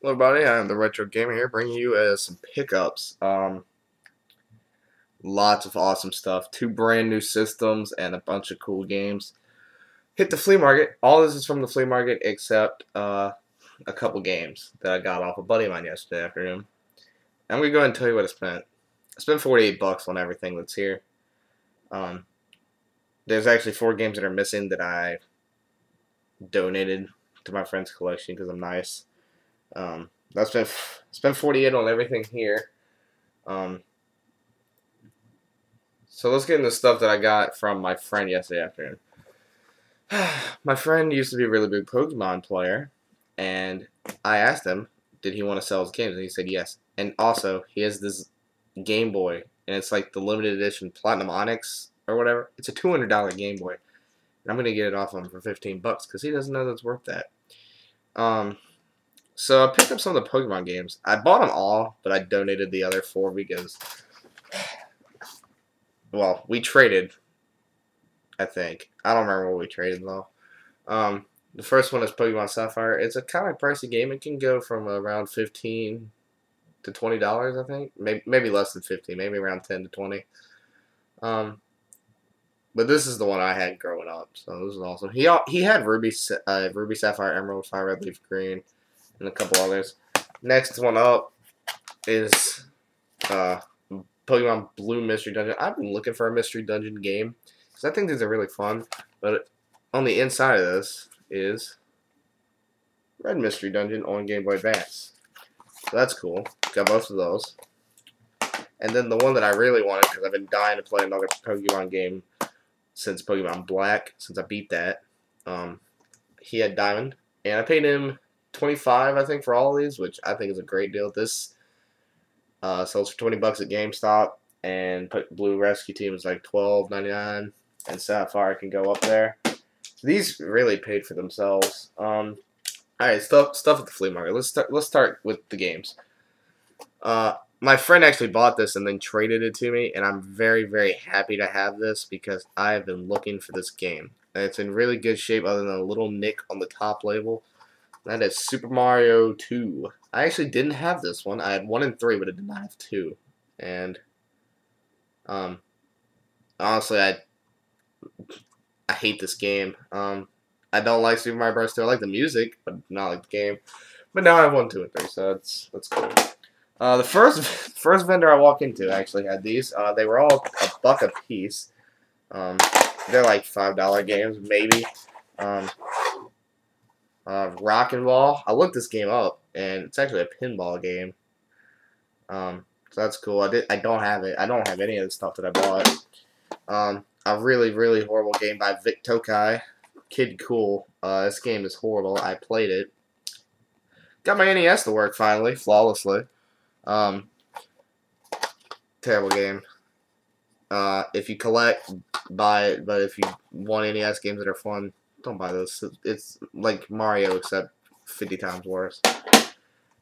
Hello, everybody. I'm the Retro Gamer here, bringing you some pickups. Lots of awesome stuff. 2 brand new systems and a bunch of cool games. Hit the flea market. All this is from the flea market except a couple games that I got off a buddy of mine yesterday afternoon. I'm gonna go ahead and tell you what I spent. I spent 48 bucks on everything that's here. There's actually 4 games that are missing that I donated to my friend's collection because I'm nice. I spent 48 on everything here. So let's get into stuff that I got from my friend yesterday afternoon. My friend used to be a really big Pokemon player, and I asked him, did he want to sell his games, and he said yes. And also, he has this Game Boy, and it's like the limited edition Platinum Onyx or whatever. It's a $200 Game Boy, and I'm gonna get it off him for 15 bucks because he doesn't know that's worth that. So I picked up some of the Pokemon games. I bought them all, but I donated the other 4 because, well, we traded, I think. I don't remember what we traded, though. The first one is Pokemon Sapphire. It's a kind of pricey game. It can go from around $15 to $20, I think. Maybe less than 15, maybe around 10 to 20. But this is the one I had growing up, so this is awesome. He had Ruby, Sapphire, Emerald, Fire Red, Leaf Green, and a couple others. Next one up is Pokemon Blue Mystery Dungeon. I've been looking for a Mystery Dungeon game because I think these are really fun. But on the inside of this is Red Mystery Dungeon on Game Boy Advance. So that's cool. Got both of those. And then the one that I really wanted, because I've been dying to play another Pokemon game since Pokemon Black, since I beat that. He had Diamond, and I paid him $25, I think, for all of these, which I think is a great deal. This sells for 20 bucks at GameStop, and Blue Rescue Team is like $12.99, and Sapphire can go up there. So these really paid for themselves. All right, stuff at the flea market. Let's start with the games. My friend actually bought this and then traded it to me, and I'm very, very happy to have this because I have been looking for this game. And it's in really good shape other than a little nick on the top label. That is Super Mario 2. I actually didn't have this one. I had 1 and 3, but I did not have 2. And honestly, I hate this game. I don't like Super Mario Bros. 2. I like the music, but not like the game. But now I have 1, 2, and 3, so that's cool. The first vendor I walked into actually had these. They were all a buck a piece. They're like $5 games, maybe. Rockin' Ball. I looked this game up, and it's actually a pinball game. So that's cool. I don't have it. I don't have any of the stuff that I bought. A really, really horrible game by Vic Tokai. Kid Cool. This game is horrible. I played it. Got my NES to work finally, flawlessly. Terrible game. If you collect, buy it, but if you want NES games that are fun, don't buy this. It's like Mario except 50 times worse.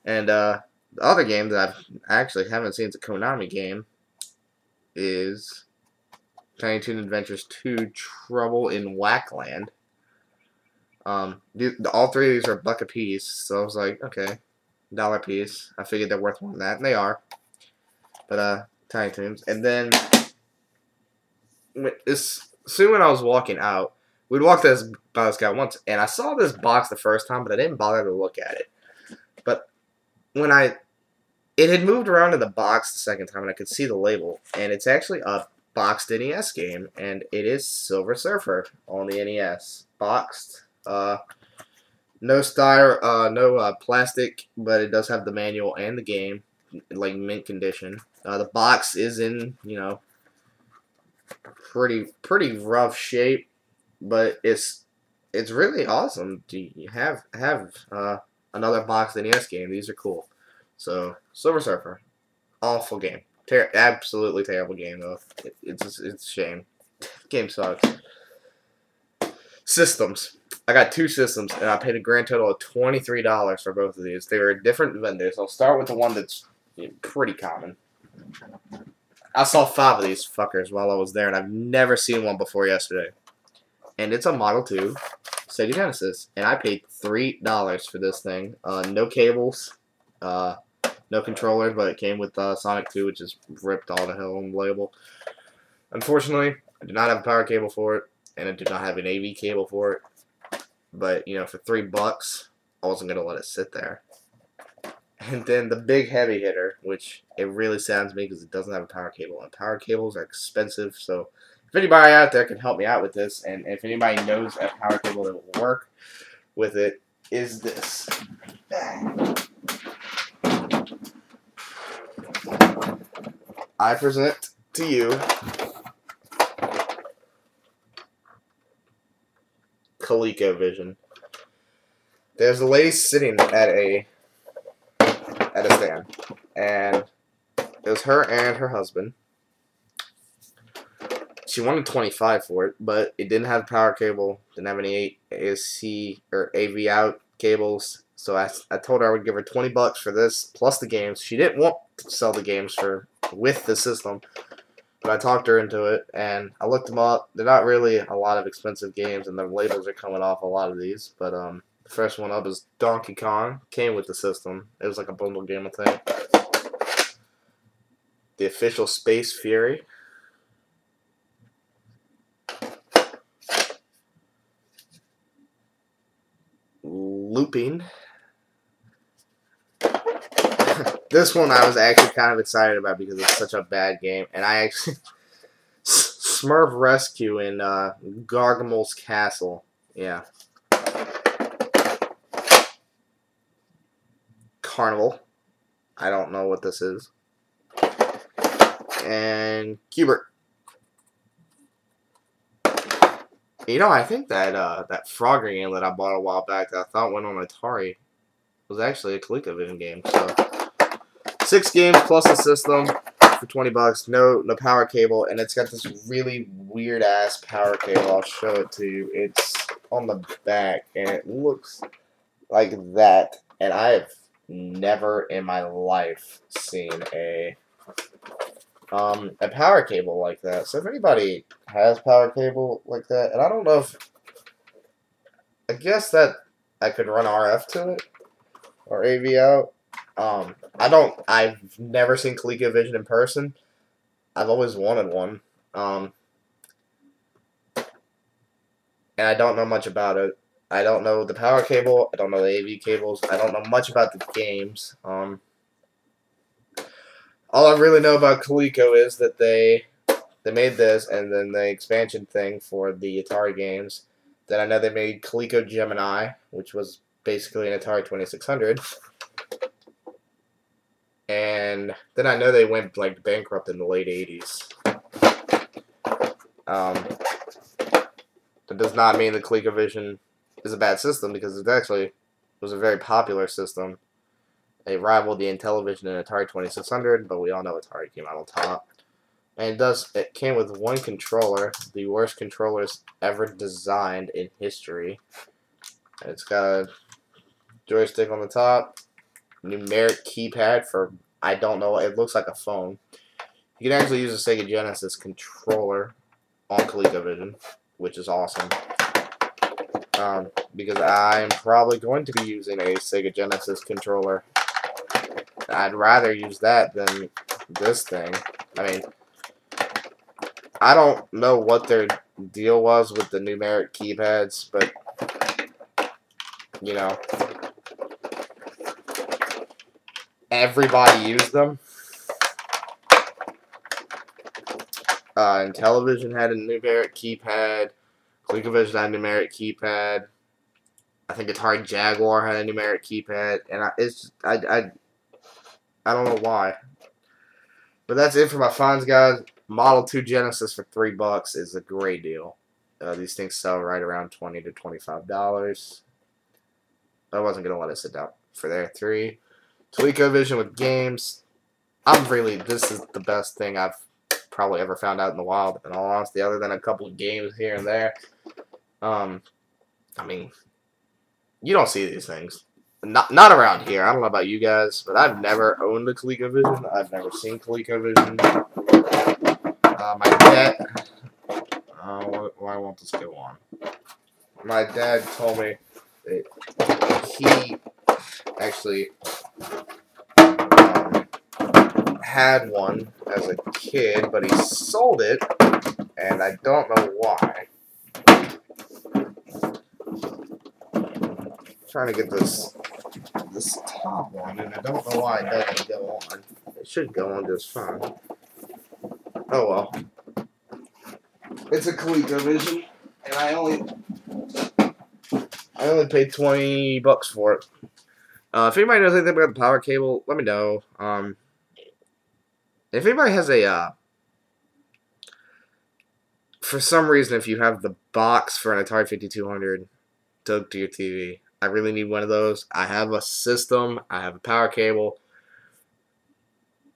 And the other game that I actually haven't seen, it's a Konami game, is Tiny Toon Adventures 2 Trouble in Whackland. All 3 of these are a buck a piece, so I was like, okay, $1 piece. I figured they're worth more than that, and they are. But Tiny Toons. And then soon when I was walking out, we'd walked by this guy once, and I saw this box the first time, but I didn't bother to look at it. But when it had moved around in the box the second time, and I could see the label, and it's actually a boxed NES game, and it is Silver Surfer on the NES. Boxed. No plastic, but it does have the manual and the game, like mint condition. The box is in, pretty rough shape, but it's really awesome to have another boxed NES game. These are cool. So Silver Surfer, awful game, absolutely terrible game though. It's a shame. Game sucks. Systems. I got 2 systems, and I paid a grand total of $23 for both of these. They were different vendors. I'll start with the one that's pretty common. I saw 5 of these fuckers while I was there, and I've never seen one before yesterday. And it's a Model 2 Sega Genesis, and I paid $3 for this thing. No cables, No controller, but it came with Sonic 2, which is ripped all to hell on the label. Unfortunately, I do not have a power cable for it, and I do not have an AV cable for it. But, you know, for $3, I wasn't going to let it sit there. And then the big heavy hitter, which it really saddens me because it doesn't have a power cable. And power cables are expensive, so if anybody out there can help me out with this, and if anybody knows a power cable that will work with it, is this. I present to you ColecoVision. There's a lady sitting at a stand, and it was her and her husband. She wanted $25 for it, but it didn't have power cable, didn't have any ASC or AV out cables. So I told her I would give her $20 for this plus the games. She didn't want to sell the games with the system, but I talked her into it, and I looked them up. They're not really a lot of expensive games, and the labels are coming off a lot of these. But the first one up is Donkey Kong. Came with the system. It was like a bundle game, I think. The official Space Fury. Looping. This one I was actually kind of excited about because it's such a bad game, and I actually Smurf Rescue in Gargamel's Castle. Yeah. Carnival. I don't know what this is. And Cubert. You know, I think that that Frogger game that I bought a while back that I thought went on Atari was actually a ColecoVision game. So 6 games plus a system for $20. No power cable, and it's got this really weird ass power cable. I'll show it to you. It's on the back, and it looks like that. And I have never in my life seen a power cable like that. So if anybody has power cable like that, and I don't know if, I guess that I could run RF to it or AV out. I've never seen ColecoVision in person. I've always wanted one. And I don't know much about it. I don't know the power cable. I don't know the AV cables. I don't know much about the games. All I really know about Coleco is that they made this, and then the expansion thing for the Atari games. Then I know they made Coleco Gemini, which was basically an Atari 2600. And then I know they went like bankrupt in the late 80s. That does not mean the ColecoVision is a bad system, because it actually was a very popular system. It rivaled the Intellivision and Atari 2600, but we all know Atari came out on top. And it came with one controller, the worst controllers ever designed in history. And it's got a joystick on the top, numeric keypad for, I don't know, it looks like a phone. You can actually use a Sega Genesis controller on ColecoVision, which is awesome. Because I'm probably going to be using a Sega Genesis controller. I'd rather use that than this thing. I mean, I don't know what their deal was with the numeric keypads, but, you know, everybody used them. Intellivision had a numeric keypad. ColecoVision had a numeric keypad. I think Atari Jaguar had a numeric keypad, and I don't know why. But that's it for my finds, guys. Model 2 Genesis for $3 is a great deal. These things sell right around $20 to $25. I wasn't going to let it sit down for there. 3. ColecoVision with games. This is the best thing I've probably ever found out in the wild, in all honesty, other than a couple of games here and there. I mean, you don't see these things. Not around here. I don't know about you guys, but I've never owned a ColecoVision. I've never seen ColecoVision. My dad... why won't this go on? My dad told me that he actually had one as a kid, but he sold it, and I don't know why. Trying to get this top one, and I don't know why it doesn't go on. It should go on just fine. Oh well. It's a ColecoVision, and I only paid $20 for it. If anybody knows anything about the power cable, let me know. If anybody has a for some reason, if you have the box for an Atari 5200 hooked to your TV, I really need one of those. I have a system, I have a power cable,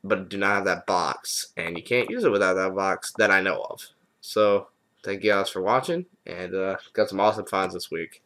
but do not have that box, and you can't use it without that box that I know of. So, thank you guys for watching, and got some awesome finds this week.